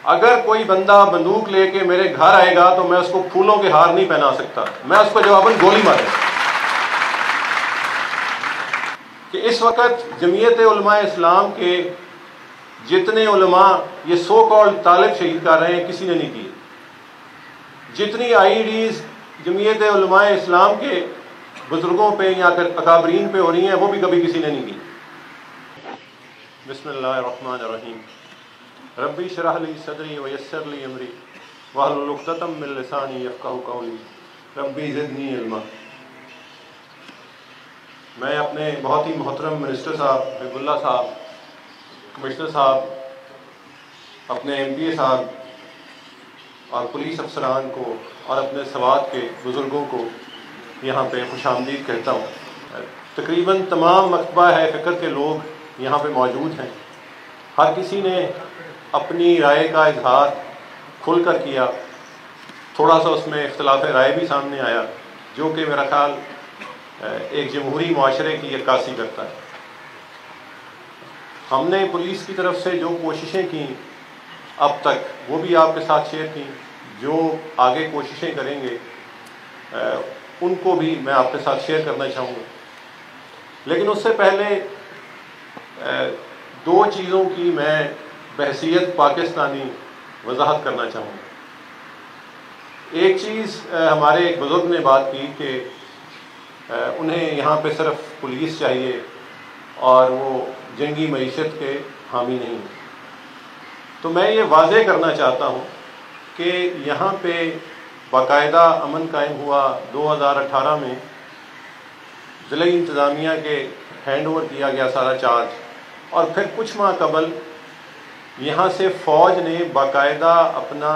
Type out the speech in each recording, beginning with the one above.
اگر کوئی بندہ بندوق لے کے میرے گھر آئے گا تو میں اس کو پھولوں کے ہار نہیں پہنا سکتا، میں اس کو جواباً گولی ماروں۔ کہ اس وقت جمعیت علماء اسلام کے جتنے علماء یہ سو کالڈ طالب شہید کر رہے ہیں کسی نے نہیں کیے، جتنی آئی ڈیز جمعیت علماء اسلام کے بزرگوں پہ یا اکابرین پہ ہو رہی ہیں وہ بھی کبھی کسی نے نہیں کی۔ بسم اللہ الرحمن الرحیم۔ ربی اشرح لی صدری ویسر لی امری واحلل عقدۃ من لسانی یفقہوا قولی ربی زدنی علما۔ میں اپنے بہت ہی محترم منسٹر صاحب حبیب اللہ صاحب، کمشنر صاحب، اپنے ایم پی اے صاحب اور پولیس افسران کو اور اپنے سوات کے بزرگوں کو یہاں پہ خوش آمدید کہتا ہوں۔ تقریباً تمام مکتبہ ہے فکر کے لوگ یہاں پہ موجود ہیں، ہر کسی نے اپنی رائے کا اظہار کھل کر کیا، تھوڑا سا اس میں اختلاف رائے بھی سامنے آیا جو کہ میرا خیال ایک جمہوری معاشرے کی عکاسی کرتا ہے۔ ہم نے پولیس کی طرف سے جو کوششیں کی اب تک وہ بھی آپ کے ساتھ شیئر کی، جو آگے کوششیں کریں گے ان کو بھی میں آپ کے ساتھ شیئر کرنا چاہوں گا۔ لیکن اس سے پہلے دو چیزوں کی میں بحیثیت پاکستانی وضاحت کرنا چاہوں گا۔ ایک چیز ہمارے ایک بزرگ نے بات کی کہ انہیں یہاں پہ صرف پولیس چاہیے اور وہ جنگی معیشت کے حامی نہیں۔ تو میں یہ واضح کرنا چاہتا ہوں کہ یہاں پہ باقاعدہ امن قائم ہوا 2018 میں، ضلعی انتظامیہ کے ہینڈ اوور کیا گیا سارا چارج، اور پھر کچھ ماہ قبل یہاں سے فوج نے باقاعدہ اپنا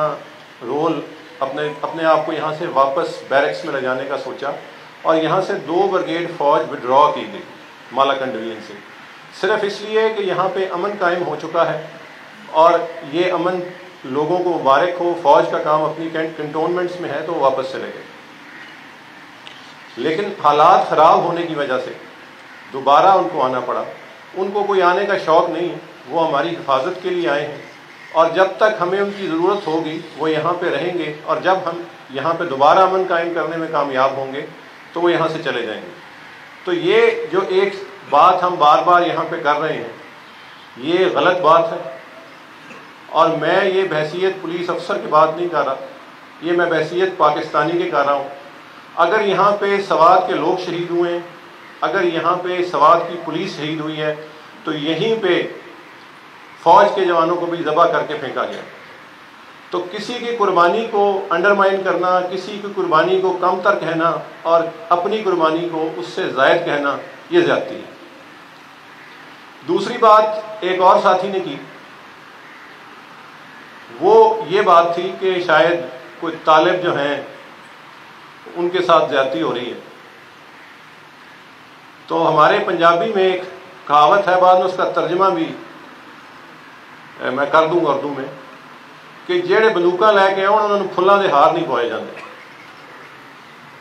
رول اپنے آپ کو یہاں سے واپس بیرکس میں لے جانے کا سوچا، اور یہاں سے 2 بریگیڈ فوج وڈرا کی گئی مالاکنڈ ڈویژن سے، صرف اس لیے کہ یہاں پہ امن قائم ہو چکا ہے اور یہ امن لوگوں کو مبارک ہو، فوج کا کام اپنی کنٹونمنٹس میں ہے تو واپس چلے گئے۔ لیکن حالات خراب ہونے کی وجہ سے دوبارہ ان کو آنا پڑا۔ ان کو کوئی آنے کا شوق نہیں ہے، وہ ہماری حفاظت کے لیے آئے ہیں، اور جب تک ہمیں ان کی ضرورت ہوگی وہ یہاں پہ رہیں گے، اور جب ہم یہاں پہ دوبارہ امن قائم کرنے میں کامیاب ہوں گے تو وہ یہاں سے چلے جائیں گے۔ تو یہ جو ایک بات ہم بار بار یہاں پہ کر رہے ہیں یہ غلط بات ہے، اور میں یہ بحیثیت پولیس افسر کی بات نہیں کر رہا، یہ میں بحیثیت پاکستانی کے کر رہا ہوں۔ اگر یہاں پہ سوات کے لوگ شہید ہوئے ہیں، اگر یہاں پہ سوات کی پولیس شہید ہوئی ہے تو یہیں پہ فوج کے جوانوں کو بھی ذبح کر کے پھینکا گیا۔ تو کسی کی قربانی کو انڈرمائن کرنا، کسی کی قربانی کو کم تر کہنا اور اپنی قربانی کو اس سے زائد کہنا یہ زیادتی ہے۔ دوسری بات ایک اور ساتھی نے کی، وہ یہ بات تھی کہ شاید کوئی طالب جو ہیں ان کے ساتھ زیادتی ہو رہی ہے۔ تو ہمارے پنجابی میں ایک کہاوت ہے، بعد میں اس کا ترجمہ بھی میں کر دوں گا اردو میں، کہ جہے بندوقاں لے کے آؤ انہوں نے پھلاں دے ہار نہیں پوائے جاندے۔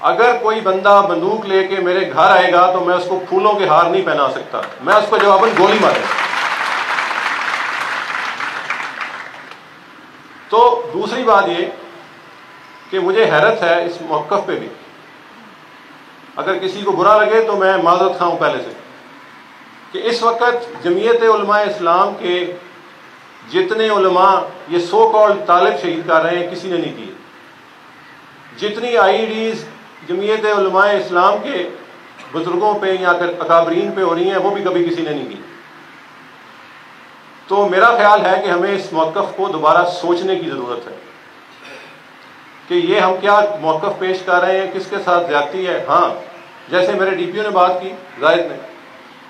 اگر کوئی بندہ بندوق لے کے میرے گھر آئے گا تو میں اس کو پھولوں کے ہار نہیں پہنا سکتا، میں اس کو جواباً گولی ماروں۔ تو دوسری بات یہ کہ مجھے حیرت ہے اس موقف پہ بھی، اگر کسی کو برا لگے تو میں معذرت خواہ ہوں پہلے سے، کہ اس وقت جمعیت علماء اسلام کے جتنے علماء یہ سو کالڈ طالب شہید کر رہے ہیں کسی نے نہیں کیے، جتنی آئی ڈیز جمعیت علماء اسلام کے بزرگوں پہ یا اکابرین پہ ہو رہی ہیں وہ بھی کبھی کسی نے نہیں کی۔ تو میرا خیال ہے کہ ہمیں اس موقف کو دوبارہ سوچنے کی ضرورت ہے کہ یہ ہم کیا موقف پیش کر رہے ہیں، کس کے ساتھ زیادتی ہے۔ ہاں، جیسے میرے ڈی پی او نے بات کی زاہد نے،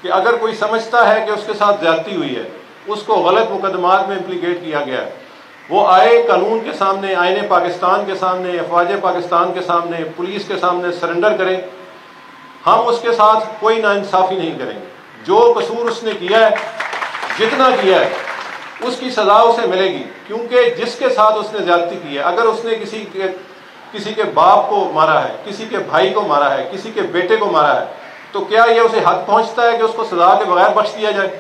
کہ اگر کوئی سمجھتا ہے کہ اس کے ساتھ زیادتی ہوئی ہے، اس کو غلط مقدمات میں امپلیکیٹ کیا گیا ہے، وہ آئے قانون کے سامنے، آئین پاکستان کے سامنے، افواج پاکستان کے سامنے، پولیس کے سامنے سرنڈر کریں۔ ہم اس کے ساتھ کوئی ناانصافی نہیں کریں گے۔ جو قصور اس نے کیا ہے، جتنا کیا ہے، اس کی سزا اسے ملے گی، کیونکہ جس کے ساتھ اس نے زیادتی کی ہے، اگر اس نے کسی کے باپ کو مارا ہے، کسی کے بھائی کو مارا ہے، کسی کے بیٹے کو مارا ہے، تو کیا یہ اسے حق پہنچتا ہے کہ اس کو سزا کے بغیر بخش دیا جائے؟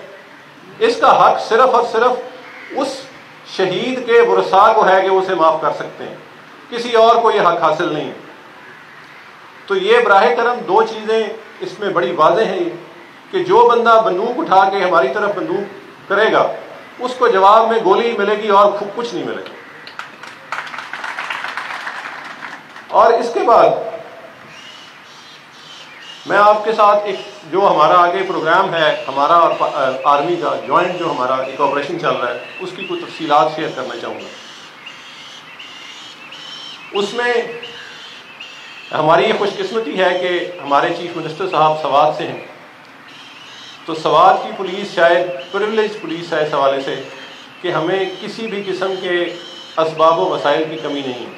اس کا حق صرف اور صرف اس شہید کے ورثاء کو ہے کہ وہ اسے معاف کر سکتے ہیں، کسی اور کو یہ حق حاصل نہیں ہے۔ تو یہ براہ کرم دو چیزیں اس میں بڑی واضح ہیں کہ جو بندہ بندوق اٹھا کے ہماری طرف بندوق کرے گا اس کو جواب میں گولی ملے گی اور کچھ نہیں ملے گا۔ اور اس کے بعد میں آپ کے ساتھ ایک جو ہمارا آگے پروگرام ہے ہمارا اور آرمی کا جوائنٹ جو ہمارا ایک آپریشن چل رہا ہے اس کی کچھ تفصیلات شیئر کرنا چاہوں گا۔ اس میں ہماری یہ خوش قسمتی ہے کہ ہمارے چیف منسٹر صاحب سوات سے ہیں، تو سوات کی پولیس شاید پریولیج پولیس ہے اس حوالے سے کہ ہمیں کسی بھی قسم کے اسباب و وسائل کی کمی نہیں ہے،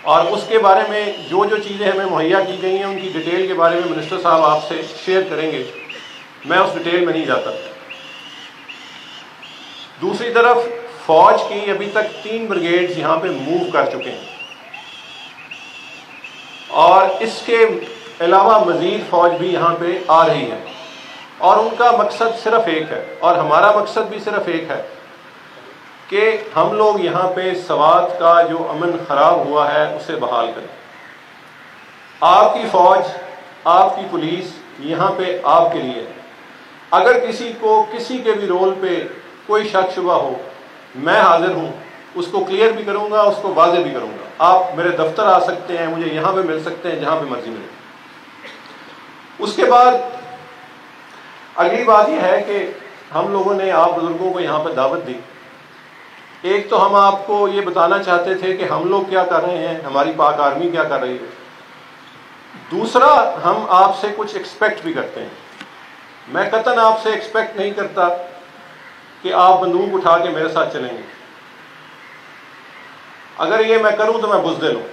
اور اس کے بارے میں جو چیزیں ہمیں مہیا کی گئی ہیں ان کی ڈیٹیل کے بارے میں منسٹر صاحب آپ سے شیئر کریں گے، میں اس ڈیٹیل میں نہیں جاتا۔ دوسری طرف فوج کی ابھی تک 3 بریگیڈز یہاں پہ موو کر چکے ہیں، اور اس کے علاوہ مزید فوج بھی یہاں پہ آ رہی ہے، اور ان کا مقصد صرف ایک ہے اور ہمارا مقصد بھی صرف ایک ہے کہ ہم لوگ یہاں پہ سوات کا جو امن خراب ہوا ہے اسے بحال کریں۔ آپ کی فوج، آپ کی پولیس یہاں پہ آپ کے لیے، اگر کسی کو کسی کے بھی رول پہ کوئی شک شبہ ہو میں حاضر ہوں، اس کو کلیئر بھی کروں گا، اس کو واضح بھی کروں گا۔ آپ میرے دفتر آ سکتے ہیں، مجھے یہاں پہ مل سکتے ہیں، جہاں پہ مرضی ملے۔ اس کے بعد اگلی بات یہ ہے کہ ہم لوگوں نے آپ بزرگوں کو یہاں پہ دعوت دی۔ ایک تو ہم آپ کو یہ بتانا چاہتے تھے کہ ہم لوگ کیا کر رہے ہیں، ہماری پاک آرمی کیا کر رہی ہے۔ دوسرا، ہم آپ سے کچھ ایکسپیکٹ بھی کرتے ہیں۔ میں قطعاً آپ سے ایکسپیکٹ نہیں کرتا کہ آپ بندوق اٹھا کے میرے ساتھ چلیں گے۔ اگر یہ میں کروں تو میں بزدل ہوں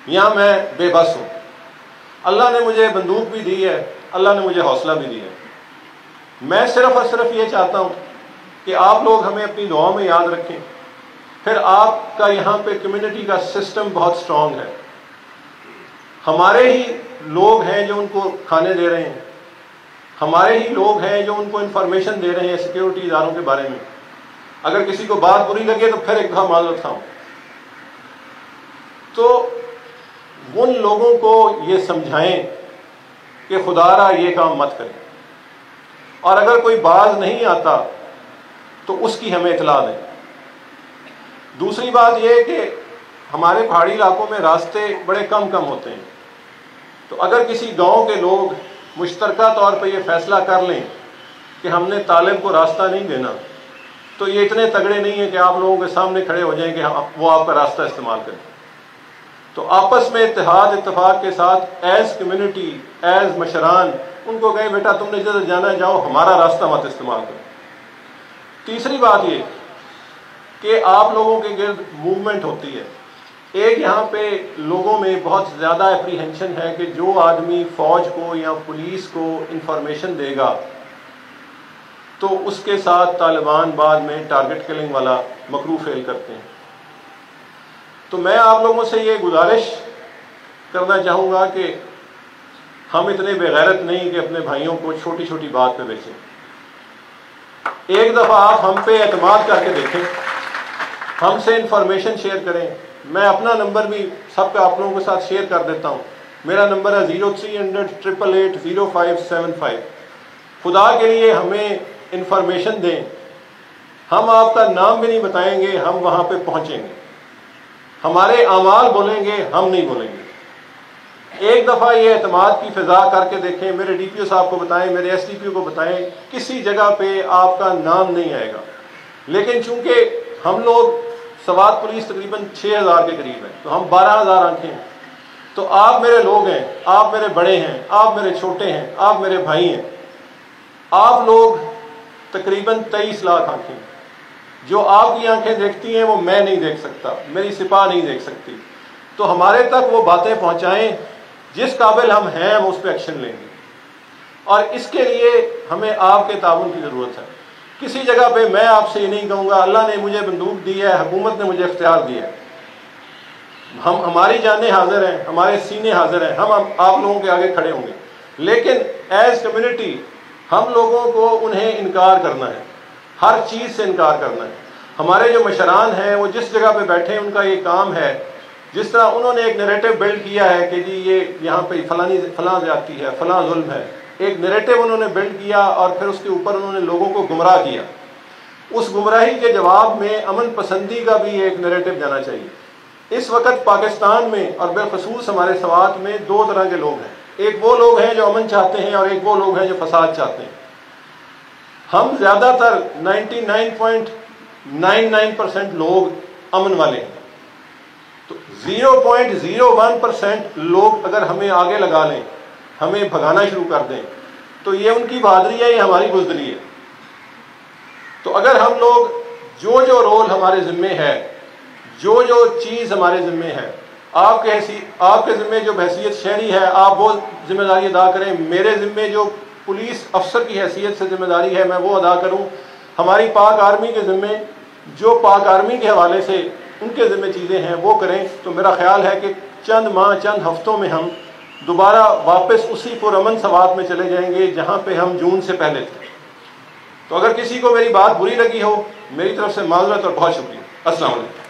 یا میں بے بس ہوں۔ اللہ نے مجھے بندوق بھی دی ہے، اللہ نے مجھے حوصلہ بھی دیا ہے۔ میں صرف اور صرف یہ چاہتا ہوں کہ آپ لوگ ہمیں اپنی دعاؤں میں یاد رکھیں۔ پھر آپ کا یہاں پہ کمیونٹی کا سسٹم بہت سٹرونگ ہے، ہمارے ہی لوگ ہیں جو ان کو کھانے دے رہے ہیں، ہمارے ہی لوگ ہیں جو ان کو انفارمیشن دے رہے ہیں سیکیورٹی اداروں کے بارے میں۔ اگر کسی کو بات بری لگے تو پھر ایک دفعہ معذرت خواہ ہوں۔ تو ان لوگوں کو یہ سمجھائیں کہ خدا را یہ کام مت کریں، اور اگر کوئی باز نہیں آتا تو اس کی ہمیں اطلاع دیں۔ دوسری بات یہ کہ ہمارے پہاڑی علاقوں میں راستے بڑے کم ہوتے ہیں، تو اگر کسی گاؤں کے لوگ مشترکہ طور پہ یہ فیصلہ کر لیں کہ ہم نے طالب کو راستہ نہیں دینا، تو یہ اتنے تگڑے نہیں ہیں کہ آپ لوگوں کے سامنے کھڑے ہو جائیں کہ وہ آپ کا راستہ استعمال کریں۔ تو آپس میں اتحاد اتفاق کے ساتھ ایز کمیونٹی، ایز مشران ان کو کہیں بیٹا تم نے جدھر جانا ہے جاؤ، ہمارا راستہ مت استعمال کرو۔ تیسری بات یہ کہ آپ لوگوں کے گرد موومنٹ ہوتی ہے۔ ایک یہاں پہ لوگوں میں بہت زیادہ اپریہنشن ہے کہ جو آدمی فوج کو یا پولیس کو انفارمیشن دے گا تو اس کے ساتھ طالبان بعد میں ٹارگٹ کلنگ والا مکروہ فعل کرتے ہیں۔ تو میں آپ لوگوں سے یہ گزارش کرنا چاہوں گا کہ ہم اتنے بے غیرت نہیں کہ اپنے بھائیوں کو چھوٹی چھوٹی بات پہ بیچیں۔ ایک دفعہ آپ ہم پہ اعتماد کر کے دیکھیں، ہم سے انفارمیشن شیئر کریں۔ میں اپنا نمبر بھی سب کا آپ لوگوں کے ساتھ شیئر کر دیتا ہوں۔ میرا نمبر ہے 0300880805۔ خدا کے لیے ہمیں انفارمیشن دیں، ہم آپ کا نام بھی نہیں بتائیں گے، ہم وہاں پہ پہنچیں گے، ہمارے اعمال بولیں گے، ہم نہیں بولیں گے۔ ایک دفعہ یہ اعتماد کی فضا کر کے دیکھیں، میرے ڈی پی او صاحب کو بتائیں، میرے ایس ڈی پی او کو بتائیں، کسی جگہ پہ آپ کا نام نہیں آئے گا۔ لیکن چونکہ ہم لوگ سوات پولیس تقریباً 6000 کے قریب ہے، تو ہم 12000 آنکھیں ہیں، تو آپ میرے لوگ ہیں، آپ میرے بڑے ہیں، آپ میرے چھوٹے ہیں، آپ میرے بھائی ہیں۔ آپ لوگ تقریباً 23 لاکھ آنکھیں ہیں۔ جو آپ کی آنکھیں دیکھتی ہیں وہ میں نہیں دیکھ سکتا، میری سپاہ نہیں دیکھ سکتی۔ تو ہمارے تک وہ باتیں پہنچائیں، جس قابل ہم ہیں ہم اس پہ ایکشن لیں گے، اور اس کے لیے ہمیں آپ کے تعاون کی ضرورت ہے۔ کسی جگہ پہ میں آپ سے یہ نہیں کہوں گا اللہ نے مجھے بندوق دی ہے، حکومت نے مجھے اختیار دیا ہے۔ ہماری جانیں حاضر ہیں، ہمارے سینے حاضر ہیں، ہم آپ لوگوں کے آگے کھڑے ہوں گے، لیکن ایز کمیونٹی ہم لوگوں کو انہیں انکار کرنا ہے، ہر چیز سے انکار کرنا ہے۔ ہمارے جو مشران ہیں وہ جس جگہ پہ بیٹھے ہیں ان کا یہ کام ہے، جس طرح انہوں نے ایک نیریٹو بلڈ کیا ہے کہ جی یہ یہاں پہ فلاں زیادتی ہے، فلاں ظلم ہے، ایک نیریٹو انہوں نے بلڈ کیا اور پھر اس کے اوپر انہوں نے لوگوں کو گمراہ کیا. اس گمراہی کے جواب میں امن پسندی کا بھی ایک نیریٹو جانا چاہیے. اس وقت پاکستان میں اور بالخصوص ہمارے سوات میں دو طرح کے لوگ ہیں. ایک وہ لوگ ہیں جو امن چاہتے ہیں اور ایک وہ لوگ ہیں جو فساد چاہتے ہیں. ہم زیادہ تر 99.99% لوگ امن والے ہیں. تو 0.01% لوگ اگر ہمیں آگے لگا لیں، ہمیں بھگانا شروع کر دیں، تو یہ ان کی بہادری ہے، یہ ہماری بزدلی ہے. تو اگر ہم لوگ جو رول ہمارے ذمے ہے، جو چیز ہمارے ذمے ہے، آپ کے ذمے جو بحیثیت شہری ہے آپ وہ ذمہ داری ادا کریں، میرے ذمے جو پولیس افسر کی حیثیت سے ذمہ داری ہے میں وہ ادا کروں، ہماری پاک آرمی کے ذمے جو پاک آرمی کے حوالے سے ان کے ذمے چیزیں ہیں وہ کریں. تو میرا خیال ہے کہ چند ماہ چند ہفتوں میں ہم دوبارہ واپس اسی پرامن سوات میں چلے جائیں گے جہاں پہ ہم جون سے پہلے تھے. تو اگر کسی کو میری بات بری لگی ہو، میری طرف سے معذرت اور بہت شکریہ. السلام علیکم.